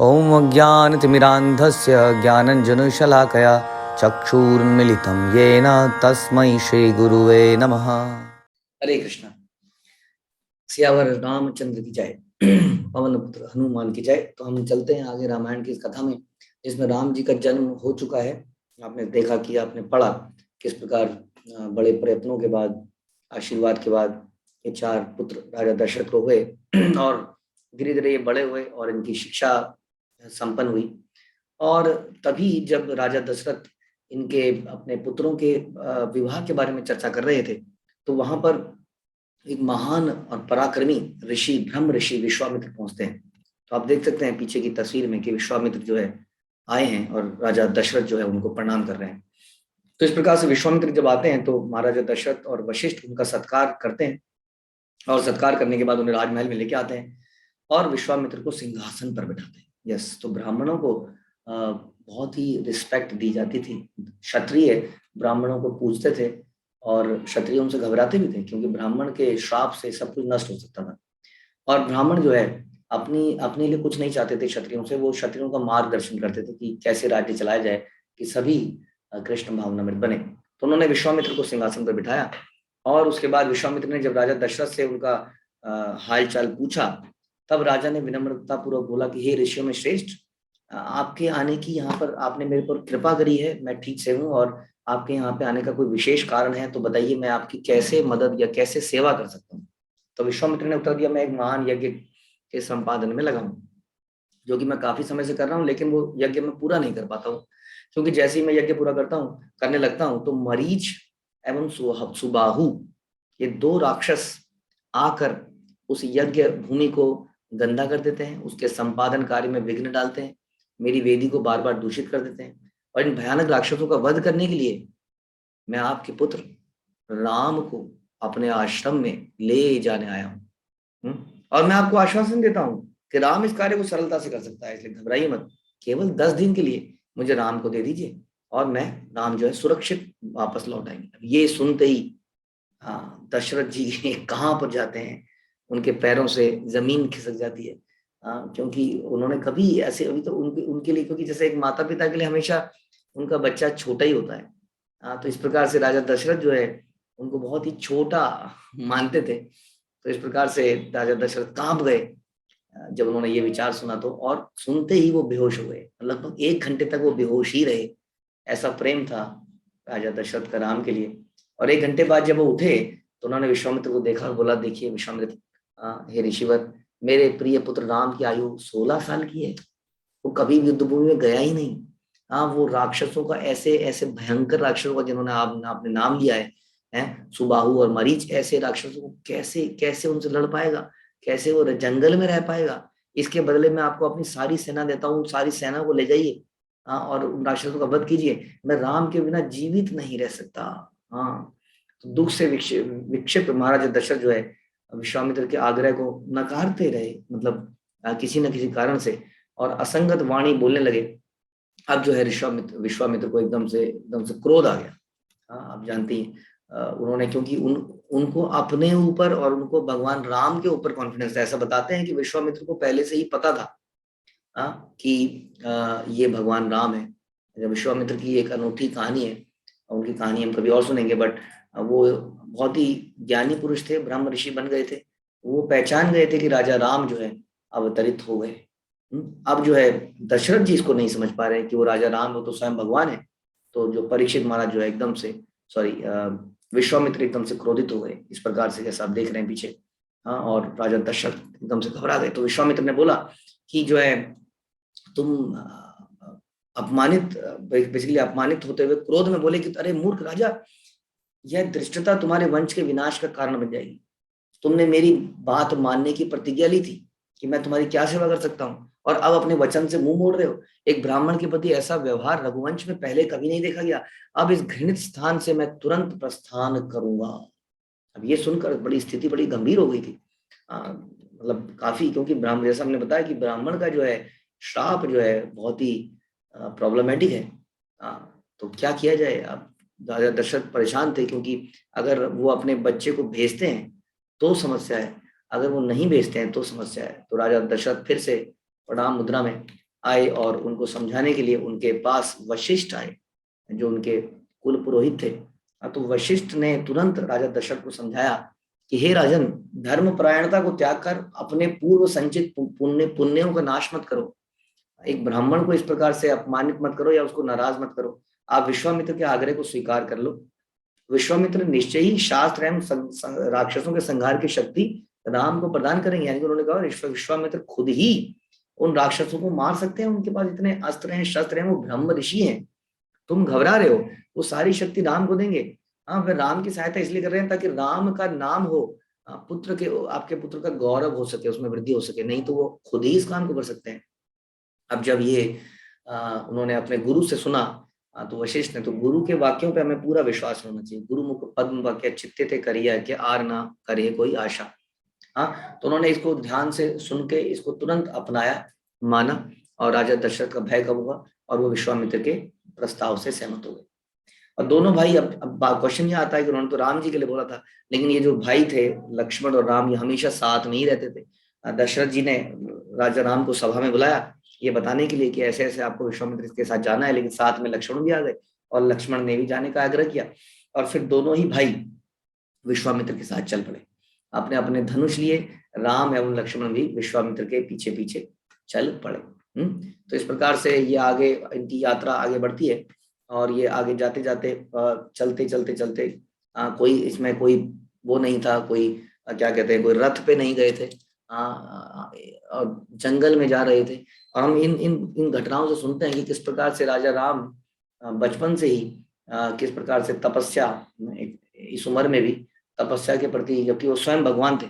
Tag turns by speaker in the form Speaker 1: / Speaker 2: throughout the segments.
Speaker 1: ॐ अज्ञानतिमिरान्धस्य ज्ञानञ्जनशलाकया चक्षुरुन्मिलितं येन तस्मै श्रीगुरुवे नमः। हरे कृष्ण। सियावर रामचंद्र की जय, पवन पुत्र हनुमान की जय। तो हम चलते हैं आगे रामायण की इस कथा में, जिसमें राम जी का जन्म हो चुका है। आपने देखा कि आपने पढ़ा किस प्रकार बड़े प्रयत्नों के बाद, आशीर्वाद के बाद ये चार पुत्र राजा दशरथ को हुए और धीरे धीरे ये बड़े हुए और इनकी शिक्षा संपन्न हुई। और तभी जब राजा दशरथ इनके अपने पुत्रों के विवाह के बारे में चर्चा कर रहे थे, तो वहां पर एक महान और पराक्रमी ऋषि ब्रह्म ऋषि विश्वामित्र पहुंचते हैं। तो आप देख सकते हैं पीछे की तस्वीर में कि विश्वामित्र जो है आए हैं और राजा दशरथ जो है उनको प्रणाम कर रहे हैं। तो इस प्रकार से विश्वामित्र जब आते हैं तो महाराजा दशरथ और वशिष्ठ उनका सत्कार करते हैं, और सत्कार करने के बाद उन्हें राजमहल में लेके आते हैं और विश्वामित्र को सिंहासन पर बिठाते हैं। यस, तो ब्राह्मणों को बहुत ही रिस्पेक्ट दी जाती थी। क्षत्रिय ब्राह्मणों को पूजते थे और क्षत्रिय उनसे घबराते भी थे, क्योंकि ब्राह्मण के श्राप से सब कुछ नष्ट हो सकता था। और ब्राह्मण जो है अपने लिए कुछ नहीं चाहते थे क्षत्रियों से, वो क्षत्रियों का मार्गदर्शन करते थे कि कैसे राज्य चलाया जाए कि सभी कृष्ण भावनामृत बने। तो उन्होंने विश्वामित्र को सिंहासन पर बिठाया और उसके बाद विश्वामित्र ने जब राजा दशरथ से उनका हाल चाल पूछा, तब राजा ने विनम्रता पूर्वक बोला कि हे ऋषियों में श्रेष्ठ, आपके आने की यहाँ पर आपने मेरे पर कृपा करी है, मैं ठीक से हूँ, और आपके यहाँ पे आने का कोई विशेष कारण है तो बताइए, मैं आपकी कैसे मदद या कैसे सेवा कर सकता हूँ। तो विश्वामित्र ने उत्तर दिया, मैं एक महान यज्ञ के संपादन में लगा हूँ, जो कि मैं काफी समय से कर रहा हूँ, लेकिन वो यज्ञ मैं पूरा नहीं कर पाता हूँ, क्योंकि जैसे ही मैं यज्ञ पूरा करने लगता हूँ तो मरीच एवं सुबाहु, ये दो राक्षस आकर उस यज्ञ भूमि को गंदा कर देते हैं, उसके संपादन कार्य में विघ्न डालते हैं, मेरी वेदी को बार बार दूषित कर देते हैं। और इन भयानक राक्षसों का वध करने के लिए मैं आपके पुत्र राम को अपने आश्रम में ले जाने आया हूँ। और मैं आपको आश्वासन देता हूँ कि राम इस कार्य को सरलता से कर सकता है, इसलिए घबराइए मत। केवल 10 दिन के लिए मुझे राम को दे दीजिए और मैं राम जो है सुरक्षित वापस लौट आएंगे। ये सुनते ही दशरथ जी कहाँ पर जाते हैं, उनके पैरों से जमीन खिसक जाती है। क्योंकि उन्होंने कभी ऐसे, अभी तो उनके लिए, क्योंकि जैसे एक माता पिता के लिए हमेशा उनका बच्चा छोटा ही होता है, तो इस प्रकार से राजा दशरथ जो है उनको बहुत ही छोटा मानते थे। तो इस प्रकार से राजा दशरथ कांप गए जब उन्होंने ये विचार सुना, तो और सुनते ही वो बेहोश हो गए। लगभग 1 घंटे तक वो बेहोश ही रहे, ऐसा प्रेम था राजा दशरथ का राम के लिए। और 1 घंटे बाद जब वो उठे तो उन्होंने विश्वामित्र को देखा और बोला, देखिए विश्वामित्र, हे ऋषिवर, मेरे प्रिय पुत्र राम की आयु 16 साल की है, वो कभी युद्ध भूमि में गया ही नहीं। हाँ, वो राक्षसों का, ऐसे ऐसे भयंकर राक्षसों का जिन्होंने आपने नाम लिया है, सुबाहु और मरीच, ऐसे राक्षसों को कैसे कैसे उनसे लड़ पाएगा, कैसे वो जंगल में रह पाएगा। इसके बदले में आपको अपनी सारी सेना देता हूँ, सारी सेना को ले जाइए, हाँ, और उन राक्षसों का वध कीजिए, मैं राम के बिना जीवित नहीं रह सकता। हाँ, तो दुख से विक्षिप्त महाराज दशरथ जो है विश्वामित्र के आग्रह को नकारते रहे, मतलब किसी न किसी कारण से, और असंगत वाणी बोलने लगे। अब जो है विश्वामित्र को एकदम से क्रोध आ गया। हाँ, आप जानती हैं, उन्होंने, क्योंकि उनको अपने ऊपर और उनको भगवान राम के ऊपर कॉन्फिडेंस था। ऐसा बताते हैं कि विश्वामित्र को पहले से ही पता था कि ये भगवान राम है। जब विश्वामित्र की एक अनूठी कहानी है, उनकी कहानी हम कभी और सुनेंगे, बट वो बहुत ही ज्ञानी पुरुष थे, ब्रह्म ऋषि बन गए थे। वो पहचान गए थे कि राजा राम जो है अवतरित हो गए। अब जो है दशरथ जी इसको नहीं समझ पा रहे हैं कि वो राजा राम, वो तो स्वयं भगवान है। तो जो परीक्षित महाराज जो है एकदम से, सॉरी, विश्वामित्र एकदम से क्रोधित हो गए, इस प्रकार से जैसा आप देख रहे हैं पीछे। हाँ, और राजा दशरथ एकदम से घबरा गए। तो विश्वामित्र ने बोला कि जो है तुम अपमानित, बेसिकली अपमानित होते हुए क्रोध में बोले कि अरे मूर्ख राजा, यह धृष्टता तुम्हारे वंश के विनाश का कारण बन जाएगी। तुमने मेरी बात मानने की प्रतिज्ञा ली थी कि मैं तुम्हारी क्या सेवा कर सकता हूँ, और अब अपने वचन से मुंह मोड़ रहे हो। एक ब्राह्मण के प्रति ऐसा व्यवहार रघुवंश में पहले कभी नहीं देखा गया। अब इस घृणित स्थान से मैं तुरंत प्रस्थान करूंगा। अब ये सुनकर बड़ी स्थिति बड़ी गंभीर हो गई थी, मतलब काफी, क्योंकि ब्राह्मण, जैसा हमने बताया कि ब्राह्मण का जो है श्राप जो है बहुत ही प्रॉब्लमेटिक है। तो क्या किया जाए। अब राजा दशरथ परेशान थे, क्योंकि अगर वो अपने बच्चे को भेजते हैं तो समस्या है, अगर वो नहीं भेजते हैं तो समस्या है। तो राजा दशरथ फिर से प्रणाम मुद्रा में आए और उनको समझाने के लिए उनके पास वशिष्ठ आए, जो उनके कुल पुरोहित थे। तो वशिष्ठ ने तुरंत राजा दशरथ को समझाया कि हे राजन, धर्म परायणता को त्याग कर अपने पूर्व संचित पुण्यों का नाश मत करो। एक ब्राह्मण को इस प्रकार से अपमानित मत करो या उसको नाराज मत करो। आप विश्वामित्र के आग्रह को स्वीकार कर लो। विश्वामित्र निश्चय ही शास्त्र एवं राक्षसों के संहार की शक्ति राम को प्रदान करेंगे। यानी कि उन्होंने कहा विश्वामित्र खुद ही उन राक्षसों को मार सकते हैं, उनके पास इतने अस्त्र हैं, शस्त्र हैं, वो ब्रह्म ऋषि हैं। तुम घबरा रहे हो, वो सारी शक्ति राम को देंगे। हाँ, वे राम की सहायता इसलिए कर रहे हैं ताकि राम का नाम हो, पुत्र के, आपके पुत्र का गौरव हो सके, उसमें वृद्धि हो सके, नहीं तो वो खुद ही इस काम को कर सकते हैं। अब जब ये उन्होंने अपने गुरु से सुना, तो वशिष्ठ ने, तो गुरु के वाक्यों पे हमें पूरा विश्वास होना चाहिए। गुरु मुख पद्म वाक्य चित्ते थे करिया कि आर ना करे कोई आशा। हाँ, तो उन्होंने इसको ध्यान से सुन के इसको तुरंत अपनाया, माना, और राजा दशरथ का भय कम हुआ और वो विश्वामित्र के प्रस्ताव से सहमत हो गए। और दोनों भाई, अब क्वेश्चन ये आता है कि उन्होंने तो राम जी के लिए बोला था, लेकिन ये जो भाई थे लक्ष्मण और राम, ये हमेशा साथ में ही रहते थे। दशरथ जी ने राजा राम को सभा में बुलाया ये बताने के लिए कि ऐसे ऐसे आपको विश्वामित्र के साथ जाना है, लेकिन साथ में लक्ष्मण भी आ गए और लक्ष्मण ने भी जाने का आग्रह किया। और फिर दोनों ही भाई विश्वामित्र के साथ चल पड़े, अपने अपने धनुष लिए। राम एवं लक्ष्मण भी विश्वामित्र के पीछे पीछे चल पड़े। तो इस प्रकार से ये आगे, इनकी यात्रा आगे बढ़ती है। और ये आगे जाते जाते चलते चलते चलते कोई इसमें कोई वो नहीं था, कोई क्या कहते हैं, कोई रथ पे नहीं गए थे, और जंगल में जा रहे थे। और हम इन इन इन घटनाओं से सुनते हैं कि किस प्रकार से राजा राम बचपन से ही किस प्रकार से तपस्या, इस उम्र में भी तपस्या के प्रति, जबकि वो स्वयं भगवान थे।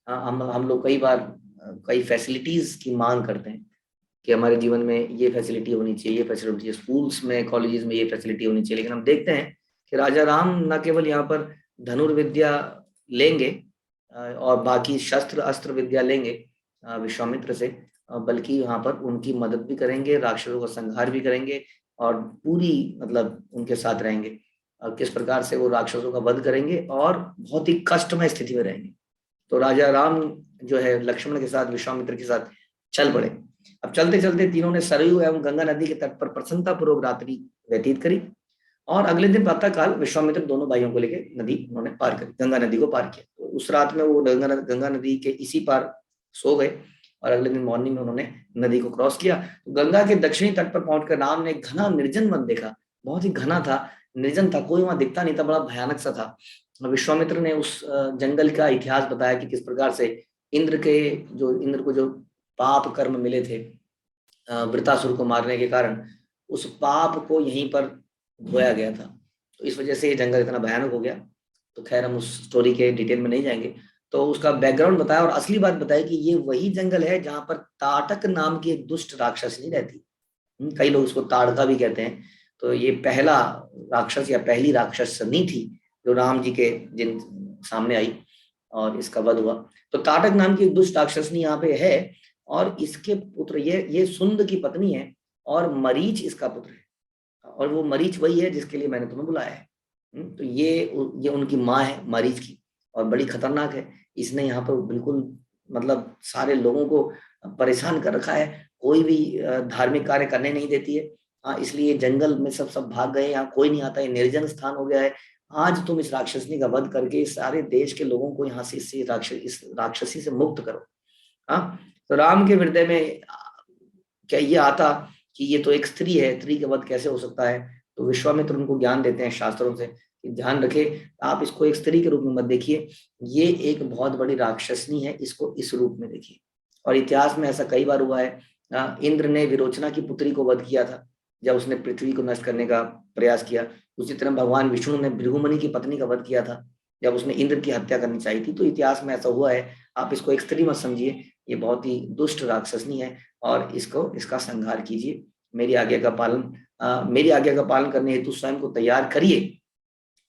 Speaker 1: हम लोग कई बार कई फैसिलिटीज की मांग करते हैं कि हमारे जीवन में ये फैसिलिटी होनी चाहिए, ये फैसिलिटी होनी चाहिए, स्कूल्स में, कॉलेजेस में ये फैसिलिटी होनी चाहिए। लेकिन हम देखते हैं कि राजा राम न केवल यहाँ पर धनुर्विद्या लेंगे और बाकी शस्त्र अस्त्र विद्या लेंगे विश्वामित्र से, बल्कि यहाँ पर उनकी मदद भी करेंगे, राक्षसों का संहार भी करेंगे और पूरी मतलब उनके साथ रहेंगे। किस प्रकार से वो राक्षसों का वध करेंगे और बहुत ही कष्टमय स्थिति में रहेंगे। तो राजा राम जो है लक्ष्मण के साथ, विश्वामित्र के साथ चल पड़े। अब चलते चलते तीनों ने सरयू एवं गंगा नदी के तट पर प्रसन्नता पूर्वक रात्रि व्यतीत करी और अगले दिन प्रातः काल विश्वामित्र दोनों भाइयों को लेकर नदी उन्होंने पार करी, गंगा नदी को पार किया। तो उस रात में वो गंगा नदी के इसी पार सो गए और अगले दिन मॉर्निंग में उन्होंने नदी को क्रॉस किया। तो गंगा के दक्षिणी तट पर पहुंचकर राम ने घना निर्जन वन देखा। बहुत ही घना था, निर्जन था, कोई वहां दिखता नहीं था, बड़ा भयानक सा था। विश्वामित्र ने उस जंगल का इतिहास बताया कि किस प्रकार से इंद्र को जो पाप कर्म मिले थे वृतासुर को मारने के कारण, उस पाप को यहीं पर धोया गया था। तो इस वजह से ये जंगल इतना भयानक हो गया। तो खैर हम उस स्टोरी के डिटेल में नहीं जाएंगे। तो उसका बैकग्राउंड बताया और असली बात बताई कि ये वही जंगल है जहां पर ताटक नाम की एक दुष्ट राक्षसनी रहती। कई लोग उसको ताड़का भी कहते हैं। तो ये पहला राक्षस या पहली राक्षसनी थी जो राम जी के जिन सामने आई और इसका वध हुआ। तो ताटक नाम की एक दुष्ट राक्षसनी यहाँ पे है और इसके पुत्र ये सुंद की पत्नी है और मरीच इसका पुत्र है। और वो मरीच वही है जिसके लिए मैंने तुम्हें बुलाया है। तो ये उनकी माँ है मरीच की और बड़ी खतरनाक है। इसने यहाँ पर बिल्कुल मतलब सारे लोगों को परेशान कर रखा है, कोई भी धार्मिक कार्य करने नहीं देती है। इसलिए जंगल में सब भाग गए, यहाँ कोई नहीं आता, ये निर्जन स्थान हो गया है। आज तुम इस राक्षसनी का वध करके सारे देश के लोगों को यहाँ से इस राक्षसी से मुक्त करो। हाँ, तो राम के हृदय में क्या ये आता कि ये तो एक स्त्री है, स्त्री का वध कैसे हो सकता है। तो विश्वामित्र उनको ज्ञान देते हैं शास्त्रों से कि ध्यान रखे, आप इसको एक स्त्री के रूप में मत देखिए, ये एक बहुत बड़ी राक्षसनी है, इसको इस रूप में देखिए। और इतिहास में ऐसा कई बार हुआ है। इंद्र ने विरोचना की पुत्री को वध किया था जब उसने पृथ्वी को नष्ट करने का प्रयास किया। उसी तरह भगवान विष्णु ने भृगुमुनि की पत्नी का वध किया था जब उसने इंद्र की हत्या करनी चाहिए थी। तो इतिहास में ऐसा हुआ है, आप इसको एक स्त्री मत समझिए, ये बहुत ही दुष्ट राक्षसनी है और इसका संहार कीजिए। मेरी आज्ञा का पालन करने हेतु स्वयं को तैयार करिए।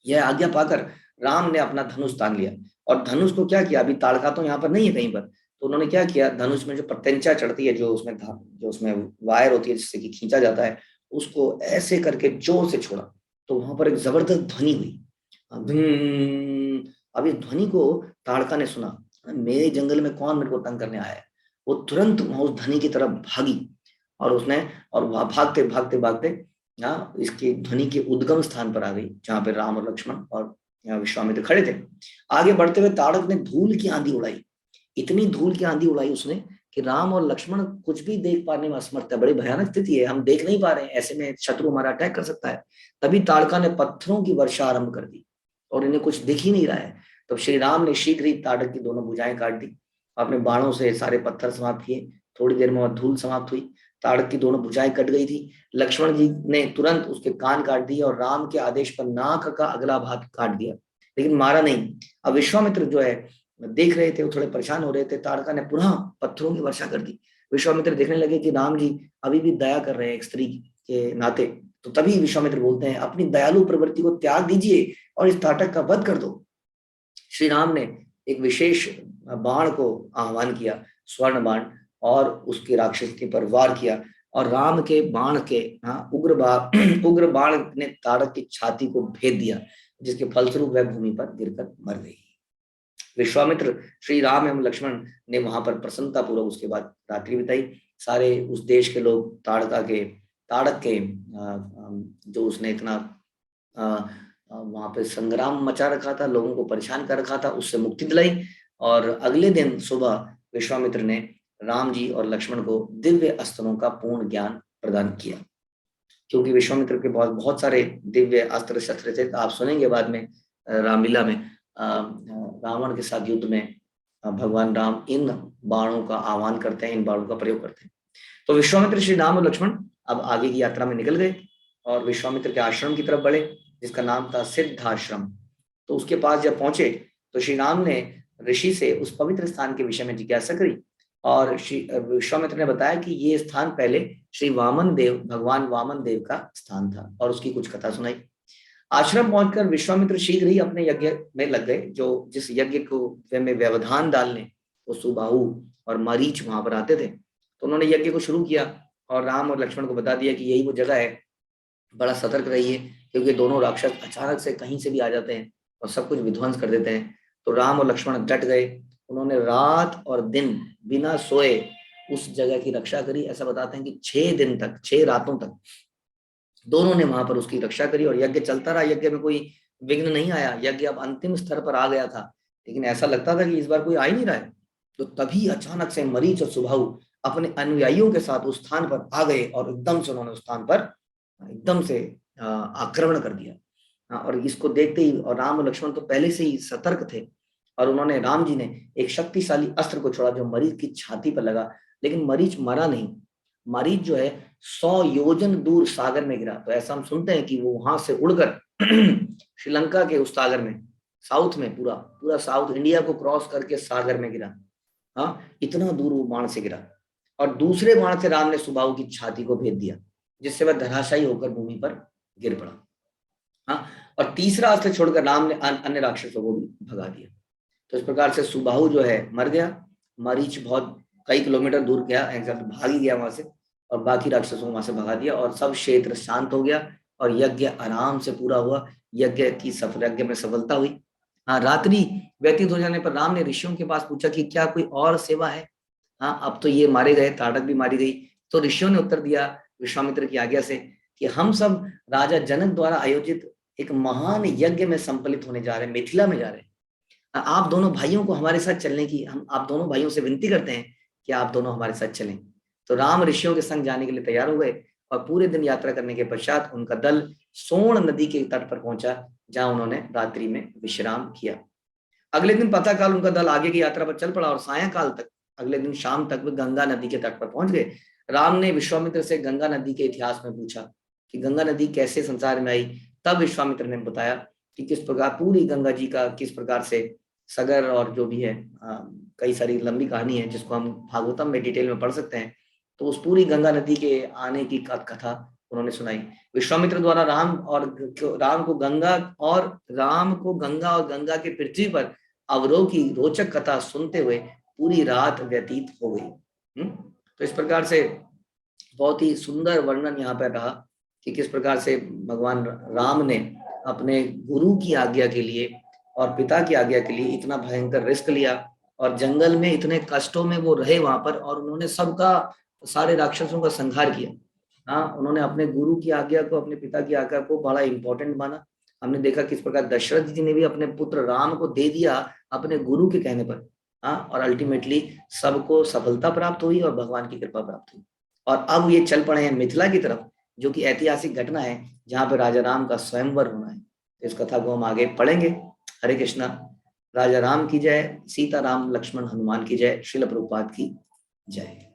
Speaker 1: यह आज्ञा पाकर राम ने अपना धनुष तान लिया। और धनुष को क्या किया, अभी ताड़का तो यहाँ पर नहीं है कहीं पर, तो उन्होंने क्या किया, धनुष में जो प्रत्यंचा चढ़ती है, जो उसमें वायर होती है जिससे कि खींचा जाता है, उसको ऐसे करके जोर से छोड़ा। तो वहां पर एक जबरदस्त ध्वनि हुई। अब इस ध्वनि को ताड़का ने सुना, मेरे जंगल में कौन मेरे को तंग करने आया है। वो तुरंत उस ध्वनि की तरफ भागी और उसने और वहां भागते भागते भागते इसके ध्वनि के उद्गम स्थान पर आ गई, जहां पे राम और लक्ष्मण और विश्वामित्र खड़े थे। आगे बढ़ते हुए ताड़क ने धूल की आंधी उड़ाई, इतनी धूल की आंधी उड़ाई उसने कि राम और लक्ष्मण कुछ भी देख पाने में असमर्थ है। बड़ी भयानक स्थिति है, हम देख नहीं पा रहे हैं, ऐसे में शत्रु हमारा अटैक कर सकता है। तभी ताड़का ने पत्थरों की वर्षा आरंभ कर दी और इन्हें कुछ दिख ही नहीं रहा है। तो श्री राम ने शीघ्र ही ताड़क की दोनों भुजाएं काट दी, अपने बाणों से सारे पत्थर समाप्त किए। थोड़ी देर में वह धूल समाप्त हुई, ताड़क की दोनों भुजाएं कट गई थी। लक्ष्मण जी ने तुरंत उसके कान काट दिए और राम के आदेश पर नाक का अगला भाग काट दिया, लेकिन मारा नहीं। अब विश्वामित्र जो है देख रहे थे, वो थोड़े परेशान हो रहे थे। ताड़का ने पुनः पत्थरों की वर्षा कर दी। विश्वामित्र देखने लगे कि राम जी अभी भी दया कर रहे हैं एक स्त्री के नाते। तो तभी विश्वामित्र बोलते हैं, अपनी दयालु प्रवृत्ति को त्याग दीजिए और इस ताटक का वध कर दो। श्री राम ने एक विशेष बाण को आह्वान किया, स्वर्ण बाण, और उसकी राक्षसी पर वार किया और राम के बाण के उग्र बाण ने ताड़क की छाती को भेद दिया, जिसके फलस्वरूप वह भूमि पर गिरकर मर गई। विश्वामित्र, श्री राम एवं लक्ष्मण ने वहां पर प्रसन्नता पूर्वक उसके बाद रात्रि बिताई। सारे उस देश के लोग ताड़क के जो उसने इतना वहां पे संग्राम मचा रखा था, लोगों को परेशान कर रखा था, उससे मुक्ति दिलाई। और अगले दिन सुबह विश्वामित्र ने राम जी और लक्ष्मण को दिव्य अस्त्रों का पूर्ण ज्ञान प्रदान किया। क्योंकि विश्वामित्र के बहुत बहुत सारे दिव्य अस्त्र शस्त्र थे, आप सुनेंगे बाद में रामलीला में रावण के साथ युद्ध में भगवान राम इन बाणों का आह्वान करते हैं, इन बाणों का प्रयोग करते हैं। तो विश्वामित्र, श्री राम और लक्ष्मण अब आगे की यात्रा में निकल गए और विश्वामित्र के आश्रम की तरफ बढ़े, जिसका नाम था सिद्धाश्रम। तो उसके पास जब पहुंचे तो श्री राम ने ऋषि से उस पवित्र स्थान के विषय में जिज्ञासा करी और विश्वामित्र ने बताया कि ये स्थान पहले श्री वामन देव, भगवान वामन देव का स्थान था, और उसकी कुछ कथा सुनाई। आश्रम पहुंचकर विश्वामित्र शीघ्र ही अपने यज्ञ में लग गए। जो जिस यज्ञ को में व्यवधान डालने वो सुबाहु और मरीच वहां पर आते थे। तो उन्होंने यज्ञ को शुरू किया और राम और लक्ष्मण को बता दिया कि यही वो जगह है, बड़ा सतर्क रहिए, क्योंकि दोनों राक्षस अचानक से कहीं से भी आ जाते हैं और सब कुछ विध्वंस कर देते हैं। तो राम और लक्ष्मण डट गए। उन्होंने रात और दिन बिना सोए उस जगह की रक्षा करी। ऐसा बताते हैं कि 6 दिन तक, 6 रातों तक दोनों ने वहां पर उसकी रक्षा करी और यज्ञ चलता रहा। यज्ञ में कोई विघ्न नहीं आया, यज्ञ अब अंतिम स्तर पर आ गया था, लेकिन ऐसा लगता था कि इस बार कोई आ ही नहीं रहा है। तो तभी अचानक से मरीच और सुबाहु अपने अनुयायियों के साथ उस स्थान पर आ गए और एकदम से उन्होंने उस स्थान पर एकदम से आक्रमण कर दिया। और इसको देखते ही, और राम और लक्ष्मण तो पहले से ही सतर्क थे, और उन्होंने, राम जी ने एक शक्तिशाली अस्त्र को छोड़ा जो मरीच की छाती पर लगा, लेकिन मरीच मरा नहीं। मरीच जो है 100 योजन दूर सागर में गिरा। तो ऐसा हम सुनते हैं कि वो वहां से उड़कर श्रीलंका के उस सागर में, साउथ में, पूरा पूरा साउथ इंडिया को क्रॉस करके सागर में गिरा। इतना दूर वो बाण से गिरा। और दूसरे बाण से राम ने सुबाहु की छाती को भेद दिया, जिससे वह धराशायी होकर भूमि पर गिर पड़ा। और तीसरा अस्त्र छोड़कर राम ने अन्य राक्षसों को भी भगा दिया। तो इस प्रकार से सुबाहु जो है मर गया। मरीच बहुत कई किलोमीटर दूर गया, एग्जैक्ट भाग ही गया वहां से, और बाकी राक्षसों को वहां से भगा दिया और सब क्षेत्र शांत हो गया और यज्ञ आराम से पूरा हुआ। यज्ञ में सफलता हुई। रात्रि व्यतीत हो जाने पर राम ने ऋषियों के पास पूछा कि क्या कोई और सेवा है। अब तो ये मारे गए, ताड़क भी मारी गई। तो ऋषियों ने उत्तर दिया विश्वामित्र की आज्ञा से कि हम सब राजा जनक द्वारा आयोजित एक महान यज्ञ में संपलित होने जा रहे हैं, मिथिला में जा रहे हैं। आप दोनों भाइयों को हमारे साथ चलने की, हम आप दोनों भाइयों से विनती करते हैं कि आप दोनों हमारे साथ चलें। तो राम ऋषियों के संग जाने के लिए तैयार हो गए और पूरे दिन यात्रा करने के पश्चात उनका दल सोन नदी के तट पर पहुंचा, जहां उन्होंने रात्रि में विश्राम किया। अगले दिन प्रातःकाल उनका दल आगे की यात्रा पर चल पड़ा और सायंकाल तक, अगले दिन शाम तक वे गंगा नदी के तट पर पहुंच गए। राम ने विश्वामित्र से गंगा नदी के इतिहास में पूछा कि गंगा नदी कैसे संसार में आई। तब विश्वामित्र ने बताया कि किस प्रकार पूरी गंगा जी का, किस प्रकार से सगर और जो भी है, कई सारी लंबी कहानी है जिसको हम भागवतम में डिटेल में पढ़ सकते हैं। तो उस पूरी गंगा नदी के आने की कथा उन्होंने सुनाई। विश्वामित्र द्वारा राम को गंगा और गंगा के पृथ्वी पर अवरोह की रोचक कथा सुनते हुए पूरी रात व्यतीत हो गई। तो इस प्रकार से बहुत ही सुंदर वर्णन यहाँ पर रहा कि किस प्रकार से भगवान राम ने अपने गुरु की आज्ञा के लिए और पिता की आज्ञा के लिए इतना भयंकर रिस्क लिया और जंगल में इतने कष्टों में वो रहे वहां पर, और उन्होंने सबका सारे राक्षसों का संहार किया। हाँ, उन्होंने अपने गुरु की आज्ञा को, अपने पिता की आज्ञा को बड़ा इंपॉर्टेंट माना। हमने देखा किस प्रकार दशरथ जी ने भी अपने पुत्र राम को दे दिया अपने गुरु के कहने पर। हाँ, और अल्टीमेटली सबको सफलता प्राप्त हुई और भगवान की कृपा प्राप्त हुई। और अब ये चल पड़े हैं मिथिला की तरफ, जो कि ऐतिहासिक घटना है जहाँ पे राजा राम का स्वयंवर होना है। इस कथा को हम आगे पढ़ेंगे। हरे कृष्णा। राजा राम की जय, सीता राम लक्ष्मण हनुमान की जय, श्रील प्रभुपाद की जय।